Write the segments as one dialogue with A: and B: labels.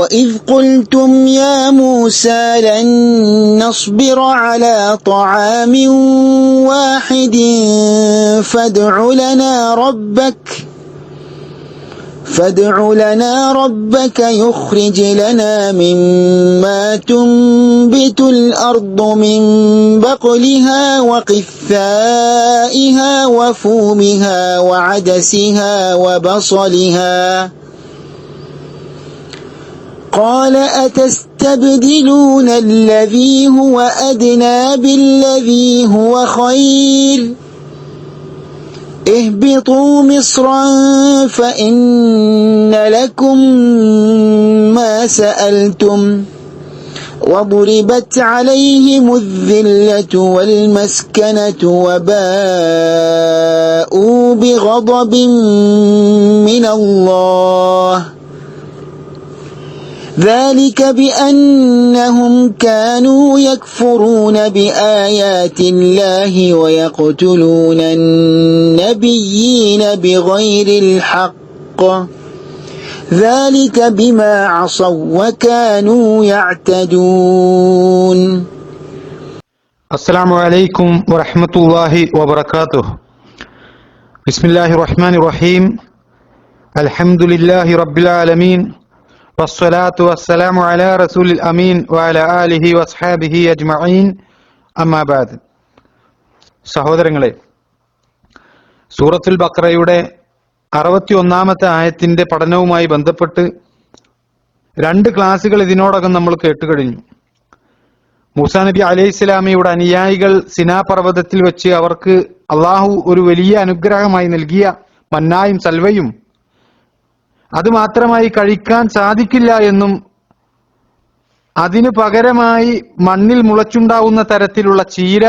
A: وإذ قلتم يا موسى لن نصبر على طعام واحد فادع لنا ربك يخرج لنا مما تنبت الأرض من بقلها وقثائها وفومها وعدسها وبصلها قال أتستبدلون الذي هو أدنى بالذي هو خير اهبطوا مصرا فإن لكم ما سألتم وضربت عليهم الذلة والمسكنة وباءوا بغضب من الله ذلك بأنهم كانوا يكفرون بآيات الله ويقتلون النبيين بغير الحق ذلك بما عصوا وكانوا يعتدون.
B: السلام عليكم ورحمة الله وبركاته. بسم الله الرحمن الرحيم. الحمد لله رب العالمين والصلاة والسلام على رسول الأمين وعلى آله وأصحابه أجمعين أما بعد. സഹോദരങ്ങളെ, സൂറത്തുൽ ബഖറയുടെ 61-ാമത്തെ ആയത്തിന്റെ പഠനവുമായി ബന്ധപ്പെട്ട് 2 ക്ലാസുകൾ ഇതിനോടകം നമ്മൾ കേട്ടുകഴിഞ്ഞു. മൂസാ നബി അലൈഹിസ്സലാമയുടെ അനുയായികൾ സിനാ പർവ്വതത്തിൽ വെച്ച് അവർക്ക് അള്ളാഹു ഒരു വലിയ അനുഗ്രഹമായി നൽകിയ മന്നായും സൽവയും അതുമാത്രമായി കഴിക്കാൻ സാധിക്കില്ല എന്നും അതിനു പകരമായി മണ്ണിൽ മുളച്ചുണ്ടാവുന്ന തരത്തിലുള്ള ചീര,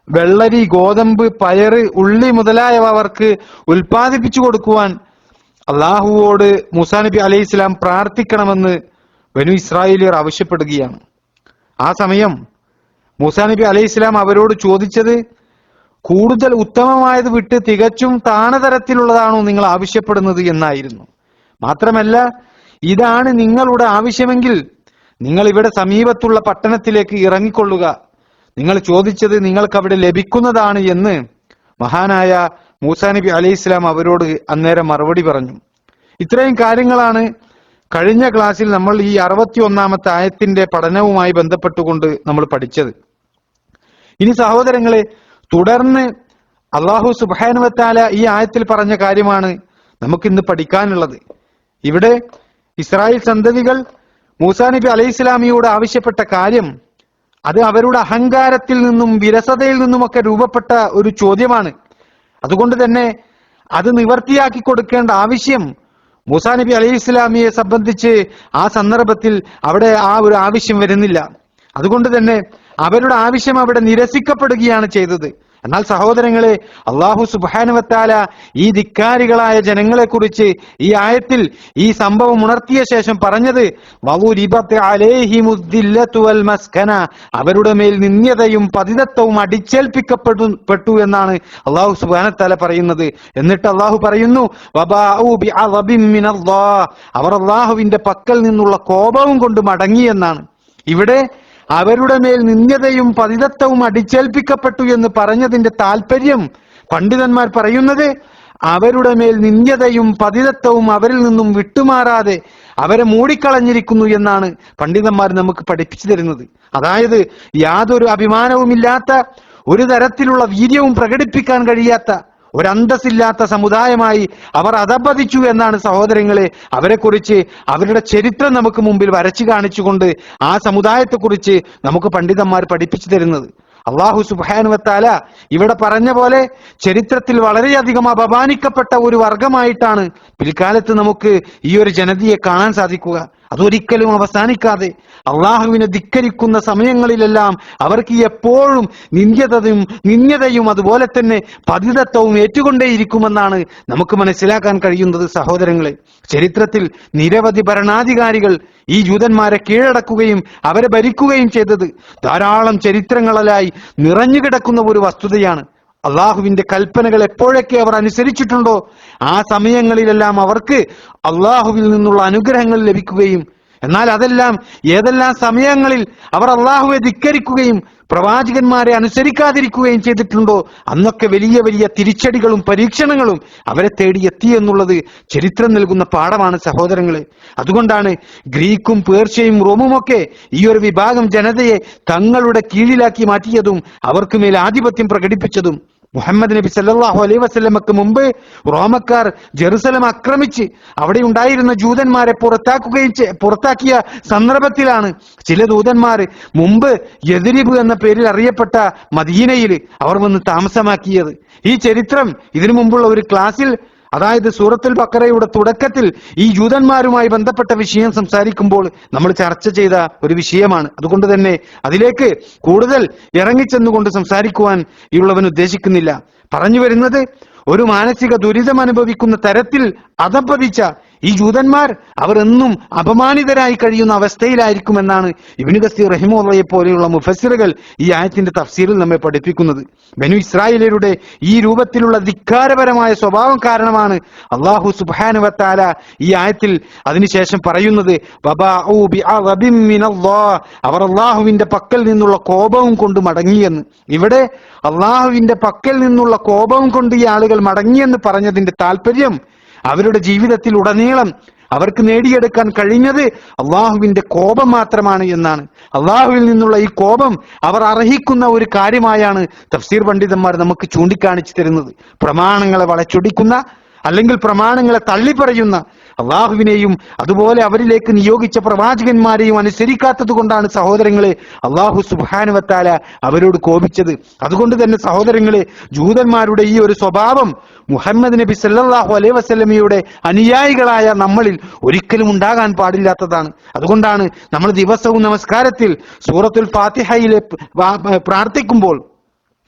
B: വെള്ളരി, ഗോതമ്പ്, പയറ്, ഉള്ളി മുതലായവ അവർക്ക് ഉൽപ്പാദിപ്പിച്ചു കൊടുക്കുവാൻ അള്ളാഹുവോട് മൂസാ നബി അലൈഹി സ്വലാം പ്രാർത്ഥിക്കണമെന്ന് ബനു ഇസ്രായേലിയർ ആവശ്യപ്പെടുകയാണ്. ആ സമയം മൂസാ നബി അലൈഹി സ്വലാം അവരോട് ചോദിച്ചത്, കൂടുതൽ ഉത്തമമായത് വിട്ട് തികച്ചും താണതരത്തിലുള്ളതാണോ നിങ്ങൾ ആവശ്യപ്പെടുന്നത് എന്നായിരുന്നു. മാത്രമല്ല, ഇതാണ് നിങ്ങളുടെ ആവശ്യമെങ്കിൽ നിങ്ങൾ ഇവിടെ സമീപത്തുള്ള പട്ടണത്തിലേക്ക് ഇറങ്ങിക്കൊള്ളുക, നിങ്ങൾ ചോദിച്ചത് നിങ്ങൾക്ക് അവിടെ ലഭിക്കുന്നതാണ് എന്ന് മഹാനായ മൂസാ നബി അലൈഹി സ്വലാം അവരോട് അന്നേരം മറുപടി പറഞ്ഞു. ഇത്രയും കാര്യങ്ങളാണ് കഴിഞ്ഞ ക്ലാസ്സിൽ നമ്മൾ ഈ 61-ാമത്തെ ആയത്തിന്റെ പഠനവുമായി ബന്ധപ്പെട്ടുകൊണ്ട് നമ്മൾ പഠിച്ചത്. ഇനി സഹോദരങ്ങളെ, തുടർന്ന് അല്ലാഹു സുബ്ഹാനഹു വ തആല ഈ ആയത്തിൽ പറഞ്ഞ കാര്യമാണ് നമുക്കിന്ന് പഠിക്കാനുള്ളത്. ഇവിടെ ഇസ്രായേൽ സന്തതികൾ മൂസാ നബി അലൈഹി സ്വലാമിയോട് ആവശ്യപ്പെട്ട കാര്യം അത് അവരുടെ അഹങ്കാരത്തിൽ നിന്നും വിരസതയിൽ നിന്നുമൊക്കെ രൂപപ്പെട്ട ഒരു ചോദ്യമാണ്. അതുകൊണ്ട് തന്നെ അത് നിവർത്തിയാക്കി കൊടുക്കേണ്ട ആവശ്യം മൂസാ നബി അലൈഹി സ്വലാമിയെ സംബന്ധിച്ച് ആ സന്ദർഭത്തിൽ അവിടെ ആ ഒരു ആവശ്യം വരുന്നില്ല. അതുകൊണ്ട് തന്നെ അവരുടെ ആവശ്യം അവിടെ നിരസിക്കപ്പെടുകയാണ് ചെയ്തത്. എന്നാൽ സഹോദരങ്ങളെ, അല്ലാഹു സുബ്ഹാനഹു വ തആല ഈ ധിക്കാരികളായ ജനങ്ങളെ കുറിച്ച് ഈ ആയത്തിൽ ഈ സംഭവം ഉണർത്തിയ ശേഷം പറഞ്ഞത് വളുരിബത് അലൈഹിമുദ്ദില്ലതു വൽ മസ്കന, അവരുടെ മേൽ നിന്ദ്യതയും പതിതത്വവും അടിച്ചേൽപ്പിക്കപ്പെട്ടു എന്നാണ് അല്ലാഹു സുബ്ഹാനഹു വ തആല പറയുന്നത്. എന്നിട്ട് അല്ലാഹു പറയുന്നു വബാഉ ബിഅദബിൻ മിനല്ലാഹ്, അവർ അല്ലാഹുവിന്റെ പക്കൽ നിന്നുള്ള കോപവും കൊണ്ട് മടങ്ങി എന്നാണ്. ഇവിടെ അവരുടെ മേൽ നിന്ദ്യതയും പതിതത്വവും അടിച്ചേൽപ്പിക്കപ്പെട്ടു എന്ന് പറഞ്ഞതിന്റെ താല്പര്യം പണ്ഡിതന്മാർ പറയുന്നത് അവരുടെ മേൽ നിന്ദ്യതയും പതിതത്വവും അവരിൽ നിന്നും വിട്ടുമാറാതെ അവരെ മൂടിക്കളഞ്ഞിരിക്കുന്നു എന്നാണ് പണ്ഡിതന്മാർ നമുക്ക് പഠിപ്പിച്ചു തരുന്നത്. അതായത് യാതൊരു അഭിമാനവുമില്ലാത്ത, ഒരു തരത്തിലുള്ള വീര്യവും പ്രകടിപ്പിക്കാൻ കഴിയാത്ത, ഒരന്തസ്സില്ലാത്ത സമുദായമായി അവർ അധപ്പതിച്ചു എന്നാണ് സഹോദരങ്ങളെ അവരെക്കുറിച്ച് അവരുടെ ചരിത്രം നമുക്ക് മുമ്പിൽ വരച്ചു കാണിച്ചുകൊണ്ട് ആ സമുദായത്തെക്കുറിച്ച് നമുക്ക് പണ്ഡിതന്മാർ പഠിപ്പിച്ചു തരുന്നത്. അല്ലാഹു സുബ്ഹാനഹു വ തആല ഇവിടെ പറഞ്ഞ പോലെ ചരിത്രത്തിൽ വളരെയധികം അപമാനിക്കപ്പെട്ട ഒരു വർഗമായിട്ടാണ് പിൽക്കാലത്ത് നമുക്ക് ഈ ഒരു ജനതയെ കാണാൻ സാധിക്കുക. അതൊരിക്കലും അവസാനിക്കാതെ അള്ളാഹുവിനെ ധിക്കരിക്കുന്ന സമയങ്ങളിലെല്ലാം അവർക്ക് എപ്പോഴും നിന്ദ്യതയും അതുപോലെ തന്നെ പതിതത്വവും ഏറ്റുകൊണ്ടേയിരിക്കുമെന്നാണ് നമുക്ക് മനസ്സിലാക്കാൻ കഴിയുന്നത്. സഹോദരങ്ങളെ, ചരിത്രത്തിൽ നിരവധി ഭരണാധികാരികൾ ഈ ജൂതന്മാരെ കീഴടക്കുകയും അവരെ ഭരിക്കുകയും ചെയ്തത് ധാരാളം ചരിത്രങ്ങളിലായി നിറഞ്ഞുകിടക്കുന്ന ഒരു വസ്തുതയാണ്. അള്ളാഹുവിന്റെ കൽപ്പനകൾ എപ്പോഴൊക്കെ അവർ അനുസരിച്ചിട്ടുണ്ടോ ആ സമയങ്ങളിലെല്ലാം അവർക്ക് അള്ളാഹുവിൽ നിന്നുള്ള അനുഗ്രഹങ്ങൾ ലഭിക്കുകയും എന്നാൽ അതെല്ലാം ഏതെല്ലാം സമയങ്ങളിൽ അവർ അള്ളാഹുവെ ധിക്കരിക്കുകയും പ്രവാചകന്മാരെ അനുസരിക്കാതിരിക്കുകയും ചെയ്തിട്ടുണ്ടോ അന്നൊക്കെ വലിയ വലിയ തിരിച്ചടികളും പരീക്ഷണങ്ങളും അവരെ തേടി എത്തി എന്നുള്ളത് ചരിത്രം നൽകുന്ന പാഠമാണ് സഹോദരങ്ങളെ. അതുകൊണ്ടാണ് ഗ്രീക്കും പേർഷ്യയും റോമുമൊക്കെ ഈ ഒരു വിഭാഗം ജനതയെ തങ്ങളുടെ കീഴിലാക്കി മാറ്റിയതും അവർക്ക് മേൽ ആധിപത്യം പ്രകടിപ്പിച്ചതും. മുഹമ്മദ് നബി സല്ലല്ലാഹു അലൈഹി വസല്ലമക്ക് മുമ്പ് റോമക്കാർ ജെറുസലം ആക്രമിച്ച് അവിടെ ഉണ്ടായിരുന്ന ജൂതന്മാരെ പുറത്താക്കിയ സന്ദർഭത്തിലാണ് ചില ദൂതന്മാർ മുമ്പ് യദ്രിബ് എന്ന പേരിൽ അറിയപ്പെട്ട മദീനയിൽ അവർ വന്ന് താമസമാക്കിയത്. ഈ ചരിത്രം ഇതിനു മുമ്പുള്ള ഒരു ക്ലാസ്സിൽ, അതായത് സൂറത്തുൽ ബഖറയുടെ തുടക്കത്തിൽ ഈ ജൂതന്മാരുമായി ബന്ധപ്പെട്ട വിഷയം സംസാരിക്കുമ്പോൾ നമ്മൾ ചർച്ച ചെയ്ത ഒരു വിഷയമാണ്. അതുകൊണ്ട് തന്നെ അതിലേക്ക് കൂടുതൽ ഇറങ്ങിച്ചെന്നുകൊണ്ട് സംസാരിക്കുവാൻ ഉള്ളവൻ ഉദ്ദേശിക്കുന്നില്ല. പറഞ്ഞു വരുന്നത്, ഒരു മാനസിക ദുരിതം അനുഭവിക്കുന്ന തരത്തിൽ അധപ്പതിച്ച ഈ ജൂതന്മാർ അവർ എന്നും അപമാനിതരായി കഴിയുന്ന അവസ്ഥയിലായിരിക്കുമെന്നാണ് ഇബ്നു കസീർ റഹിമഹുള്ളയെ പോലെയുള്ള മുഫസ്സിറുകൾ ഈ ആയത്തിന്റെ തഫ്സീറിൽ നമ്മെ പഠിപ്പിക്കുന്നത്. ബനു ഇസ്രായേലരുടെ ഈ രൂപത്തിലുള്ള ധിക്കാരപരമായ സ്വഭാവം കാരണമാണ് അല്ലാഹു സുബ്ഹാനഹു വ തആല ഈ ആയത്തിൽ അതിനുശേഷം പറയുന്നത് വബാഉ ബിഅദബിൻ മിനല്ലാഹ്, അവർ അല്ലാഹുവിന്റെ പക്കൽ നിന്നുള്ള കോപവും കൊണ്ട് മടങ്ങിയെന്ന്. ഇവിടെ അല്ലാഹുവിന്റെ പക്കൽ നിന്നുള്ള കോപവും കൊണ്ട് ഈ ആളുകൾ മടങ്ങിയെന്ന് പറഞ്ഞതിന്റെ താല്പര്യം അവരുടെ ജീവിതത്തിൽ ഉടനീളം അവർക്ക് നേടിയെടുക്കാൻ കഴിഞ്ഞത് അള്ളാഹുവിന്റെ കോപം മാത്രമാണ് എന്നാണ്. അള്ളാഹുവിൽ നിന്നുള്ള ഈ കോപം അവർ അർഹിക്കുന്ന ഒരു കാര്യമായാണ് തഫ്സീർ പണ്ഡിതന്മാർ നമുക്ക് ചൂണ്ടിക്കാണിച്ചു തരുന്നത്. പ്രമാണങ്ങളെ വളച്ചൊടിക്കുന്ന, അല്ലെങ്കിൽ പ്രമാണങ്ങളെ തള്ളിപ്പറയുന്ന അള്ളാഹുവിനെയും അതുപോലെ അവരിലേക്ക് നിയോഗിച്ച പ്രവാചകന്മാരെയും അനുസരിക്കാത്തത് കൊണ്ടാണ് സഹോദരങ്ങളെ അള്ളാഹു സുബ്ഹാനഹു വ തആല അവരോട് കോപിച്ചത്. അതുകൊണ്ട് തന്നെ സഹോദരങ്ങളെ, ജൂതന്മാരുടെ ഈ ഒരു സ്വഭാവം മുഹമ്മദ് നബി സല്ലല്ലാഹു അലൈഹി വസല്ലമയുടെ അനുയായികളായ നമ്മളിൽ ഒരിക്കലും ഉണ്ടാകാൻ പാടില്ലാത്തതാണ്. അതുകൊണ്ടാണ് നമ്മൾ ദിവസവും നമസ്കാരത്തിൽ സൂറത്തുൽ ഫാത്തിഹയിലെ പ്രാർത്ഥിക്കുമ്പോൾ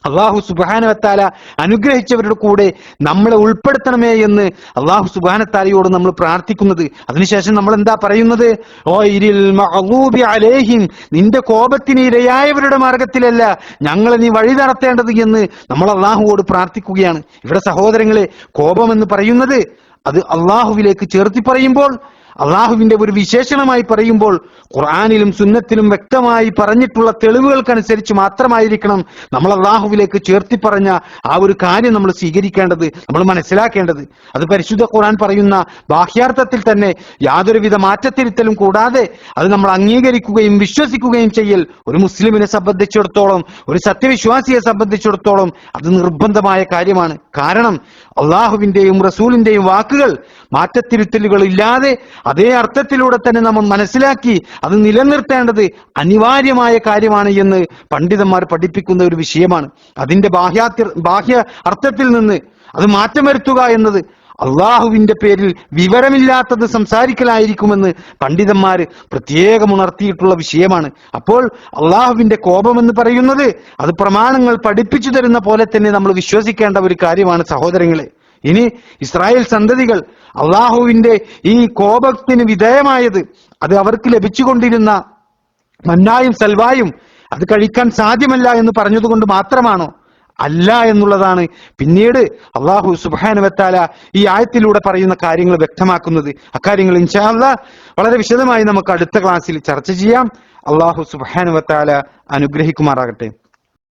B: അള്ളാഹു സുബ്ഹാനഹു വ തആല അനുഗ്രഹിച്ചവരുടെ കൂടെ നമ്മളെ ഉൾപ്പെടുത്തണമേ എന്ന് അള്ളാഹു സുബ്ഹാനഹു വ തആലയോട് നമ്മൾ പ്രാർത്ഥിക്കുന്നത്. അതിനുശേഷം നമ്മൾ എന്താ പറയുന്നത്? ഗൈരിൽ മഗ്ദൂബി അലൈഹിം, നിന്റെ കോപത്തിന് ഇരയായവരുടെ മാർഗത്തിലല്ല ഞങ്ങളെ നീ വഴി നടത്തേണ്ടത് എന്ന് നമ്മൾ അള്ളാഹുവോട് പ്രാർത്ഥിക്കുകയാണ്. ഇവിടെ സഹോദരങ്ങളെ, കോപം എന്ന് പറയുന്നത് അത് അള്ളാഹുവിലേക്ക് ചേർത്തി പറയുമ്പോൾ, അള്ളാഹുവിന്റെ ഒരു വിശേഷണമായി പറയുമ്പോൾ ഖുർആനിലും സുന്നത്തിലും വ്യക്തമായി പറഞ്ഞിട്ടുള്ള തെളിവുകൾക്കനുസരിച്ച് മാത്രമായിരിക്കണം നമ്മൾ അള്ളാഹുവിലേക്ക് ചേർത്തി പറഞ്ഞ ആ ഒരു കാര്യം നമ്മൾ സ്വീകരിക്കേണ്ടത്, നമ്മൾ മനസ്സിലാക്കേണ്ടത്. അത് പരിശുദ്ധ ഖുർആൻ പറയുന്ന ബാഹ്യാർത്ഥത്തിൽ തന്നെ യാതൊരുവിധ മാറ്റത്തിരുത്തലും കൂടാതെ അത് നമ്മൾ അംഗീകരിക്കുകയും വിശ്വസിക്കുകയും ചെയ്യൽ ഒരു മുസ്ലിമിനെ സംബന്ധിച്ചിടത്തോളം, ഒരു സത്യവിശ്വാസിയെ സംബന്ധിച്ചിടത്തോളം അത് നിർബന്ധമായ കാര്യമാണ്. കാരണം അള്ളാഹുവിന്റെയും റസൂലിന്റെയും വാക്കുകൾ മാറ്റത്തിരുത്തലുകൾ ഇല്ലാതെ അതേ അർത്ഥത്തിലൂടെ തന്നെ നമ്മൾ മനസ്സിലാക്കി അത് നിലനിർത്തേണ്ടത് അനിവാര്യമായ കാര്യമാണ് എന്ന് പണ്ഡിതന്മാർ പഠിപ്പിക്കുന്ന ഒരു വിഷയമാണ്. അതിന്റെ ബാഹ്യ അർത്ഥത്തിൽ നിന്ന് അത് മാറ്റം വരുത്തുക എന്നത് അള്ളാഹുവിന്റെ പേരിൽ വിവരമില്ലാത്തത് സംസാരിക്കലായിരിക്കുമെന്ന് പണ്ഡിതന്മാർ പ്രത്യേകം ഉണർത്തിയിട്ടുള്ള വിഷയമാണ്. അപ്പോൾ അള്ളാഹുവിന്റെ കോപം എന്ന് പറയുന്നത് അത് പ്രമാണങ്ങൾ പഠിപ്പിച്ചു തരുന്ന പോലെ തന്നെ നമ്മൾ വിശ്വസിക്കേണ്ട ഒരു കാര്യമാണ് സഹോദരങ്ങളെ. ഇനി ഇസ്രായേൽ സന്തതികൾ അള്ളാഹുവിന്റെ ഈ കോപത്തിന് വിധേയമായത് അത് അവർക്ക് ലഭിച്ചുകൊണ്ടിരുന്ന മന്നായും സൽവായും അത് കഴിക്കാൻ സാധ്യമല്ല എന്ന് പറഞ്ഞതുകൊണ്ട് മാത്രമാണോ? അല്ല എന്നുള്ളതാണ് പിന്നീട് അള്ളാഹു സുബ്ഹാനഹു വ തആല ഈ ആയത്തിലൂടെ പറയുന്ന കാര്യങ്ങൾ വ്യക്തമാക്കുന്നത്. അക്കാര്യങ്ങൾ ഇൻഷാ അല്ലാഹ് വളരെ വിശദമായി നമുക്ക് അടുത്ത ക്ലാസ്സിൽ ചർച്ച ചെയ്യാം. അള്ളാഹു സുബ്ഹാനഹു വ തആല അനുഗ്രഹിക്കുമാറാകട്ടെ.